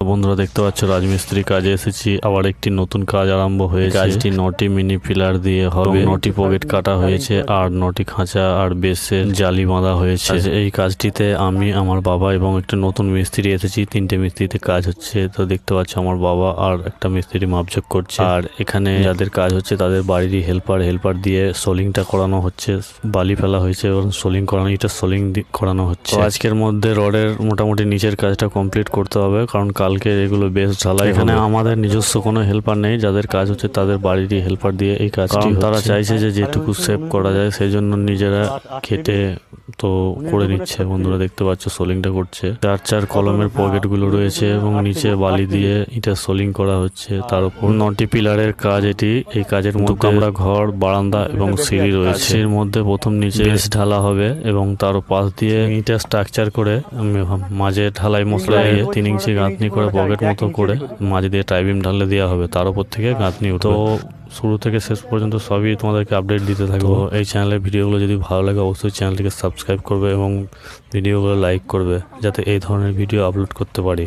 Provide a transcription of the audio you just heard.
বন্ধুরা দেখতে পাচ্ছ রাজমিস্ত্রি কাজে এসেছি। আবার একটি নতুন কাজ আরম্ভ হয়েছে। কাজটি 9টি মিনি পিলার দিয়ে হবে। 9টি পকেট কাটা হয়েছে আর 9টি খাঁচা আর বেসে জালি বাঁধা হয়েছে। এই কাজটিতে আমি, আমার বাবা এবং একটা নতুন মিস্ত্রি এসেছি। 3টে মিস্ত্রিতে কাজ হচ্ছে। তো দেখতে পাচ্ছ আমার বাবা আর একটা মিস্ত্রি মাপঝোক করছে। আর এখানে যাদের কাজ হচ্ছে তাদের বাড়িরই হেল্পার দিয়ে সোলিংটা করানো হচ্ছে। বালি ফেলা হয়েছে এবং সোলিং করানো, এটা সোলিং করানো হচ্ছে। আজকের মধ্যে রডের মোটামুটি নিচের কাজটা কমপ্লিট করতে হবে, কারণ কালকে এগুলো বেশ ঢালাই। এখানে আমাদের নিজস্ব কোনো হেল্পার নেই, যাদের কাজ হচ্ছে তাদের বাড়িরই হেল্পার দিয়ে এই কাজটি। তারা চাইছে যে যেটুকু সেভ করা যায় সেই জন্য নিজেরা খেটে তো করে নিচ্ছে। বন্ধুরা দেখতে পাচ্ছ সোলিংটা করছে। 4 কলমের পকেটগুলো রয়েছে এবং নিচে বালি দিয়ে এটা সোলিং করা হচ্ছে। তার উপর 9টি পিলারের কাজ এটি। এই কাজের মধ্যে কামরা ঘর, বারান্দা এবং সিঁড়ি রয়েছে। এর মধ্যে প্রথম নিচে বেস ঢালা হবে এবং তার পাশ দিয়ে ইটা স্ট্রাকচার করে মাঝে ঢালাই মশলা দিয়ে 3 ইঞ্চি গাঁথনি করে পকেট মতো করে মাঝে দিয়ে টাইবিম ঢালে দেওয়া হবে। তার উপর থেকে গাঁথনি উঠবে। তো শুরু থেকে শেষ পর্যন্ত সবই তোমাদেরকে আপডেট দিতে থাকবো। এই চ্যানেলের ভিডিওগুলো যদি ভালো লাগে অবশ্যই চ্যানেলটিকে সাবস্ক্রাইব করবে এবং ভিডিওগুলো লাইক করবে, যাতে এই ধরনের ভিডিও আপলোড করতে পারি।